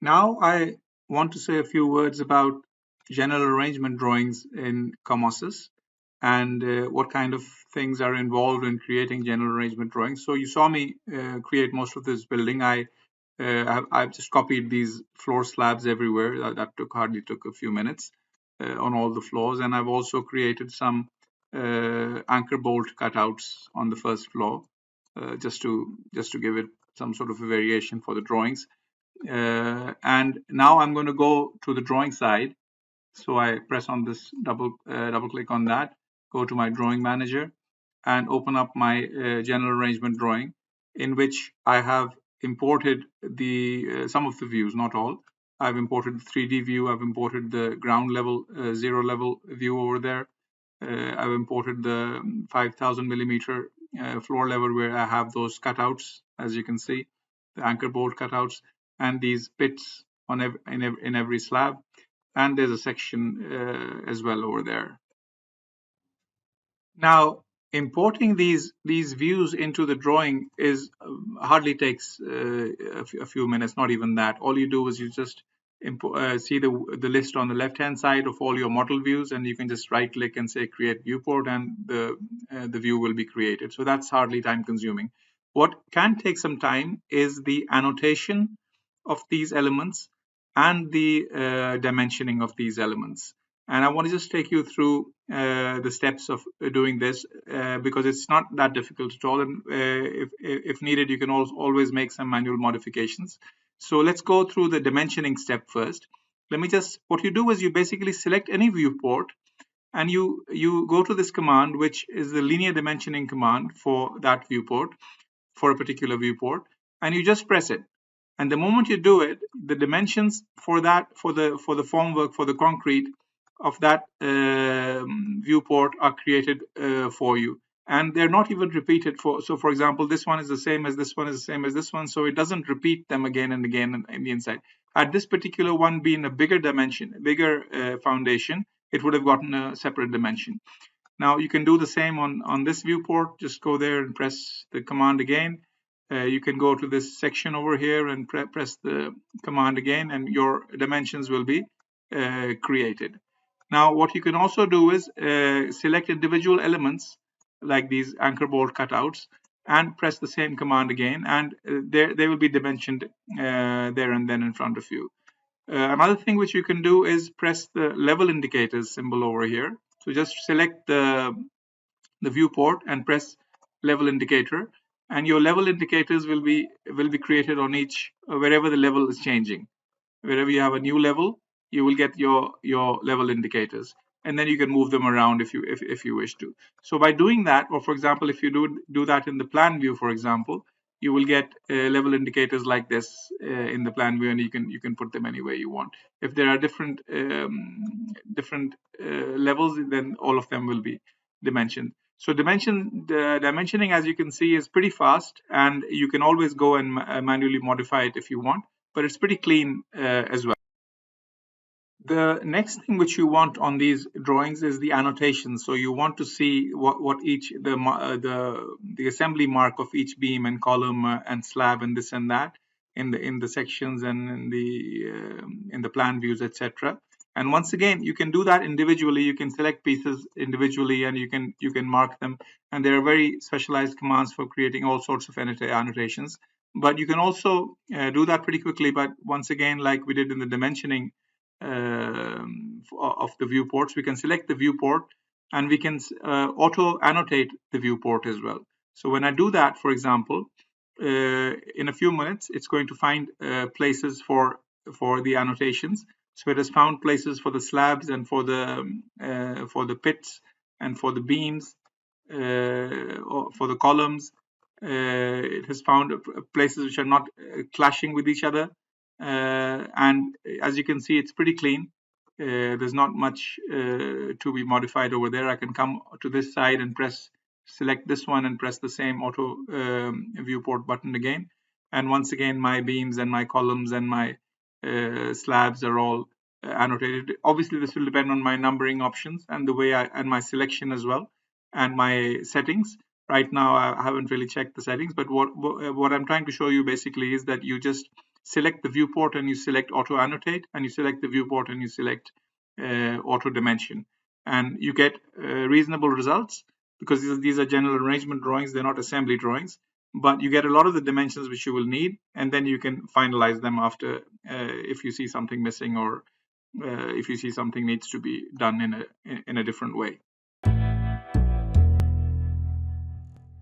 Now I want to say a few words about general arrangement drawings in Comosys and what kind of things are involved in creating general arrangement drawings. So you saw me create most of this building. I've just copied these floor slabs everywhere. That hardly took a few minutes on all the floors, and I've also created some anchor bolt cutouts on the first floor, just to give it some sort of a variation for the drawings. And now I'm going to go to the drawing side. So I press on this double click on that, go to my drawing manager and open up my general arrangement drawing, in which I have imported the some of the views, not all. I've imported the 3D view. I've imported the ground level, zero level view over there. I've imported the 5,000 millimeter floor level where I have those cutouts, as you can see, the anchor bolt cutouts, and these pits on in every slab. And there's a section as well over there. Now, importing these views into the drawing is hardly takes a few minutes, not even that. All you do is you just see the list on the left hand side of all your model views, and you can just right click and say create viewport, and the view will be created. So that's hardly time consuming. What can take some time is the annotation of these elements and the dimensioning of these elements. And I want to just take you through the steps of doing this because it's not that difficult at all. And if needed, you can always make some manual modifications. So let's go through the dimensioning step first. What you do is you basically select any viewport and you go to this command, which is the linear dimensioning command for that viewport, for a particular viewport, and you just press it. And the moment you do it, the dimensions for the formwork, for the concrete of that viewport are created for you, and they're not even repeated so for example, this one is the same as this one is the same as this one, so it doesn't repeat them again and again in the inside. Had this particular one being a bigger dimension, a bigger foundation, it would have gotten a separate dimension. Now you can do the same on this viewport. Just go there and press the command again. You can go to this section over here and press the command again, and your dimensions will be created. Now, what you can also do is select individual elements like these anchor bolt cutouts and press the same command again, and they will be dimensioned there and then in front of you. Another thing which you can do is press the level indicators symbol over here. So just select the viewport and press level indicator, and your level indicators will be created on each wherever the level is changing. Wherever you have a new level, you will get your level indicators, and then you can move them around if you wish to. So by doing that, or for example, if you do that in the plan view, for example, you will get level indicators like this in the plan view, and you can put them anywhere you want. If there are different levels, then all of them will be dimensioned. So dimensioning, as you can see, is pretty fast, and you can always go and manually modify it if you want, but it's pretty clean as well. The next thing which you want on these drawings is the annotation. So you want to see what each the assembly mark of each beam and column and slab and this and that in the sections and in the plan views, etc. And once again, you can do that individually. You can select pieces individually, and you can mark them. And there are very specialized commands for creating all sorts of annotations. But you can also do that pretty quickly. But once again, like we did in the dimensioning of the viewports, we can select the viewport and we can auto annotate the viewport as well. So when I do that, for example, in a few minutes, it's going to find places for the annotations. So it has found places for the slabs and for the pits and for the beams, for the columns. It has found places which are not clashing with each other. And as you can see, it's pretty clean. There's not much to be modified over there. I can come to this side and select this one and press the same auto viewport button again. And once again, my beams and my columns and my slabs are all annotated. Obviously, this will depend on my numbering options and the way and my selection as well, and my settings. Right now, I haven't really checked the settings, but what I'm trying to show you basically is that you just select the viewport and you select auto annotate, and you select the viewport and you select auto dimension, and you get reasonable results, because these are general arrangement drawings, they're not assembly drawings, but you get a lot of the dimensions which you will need, and then you can finalize them after if you see something missing, or if you see something needs to be done in a different way.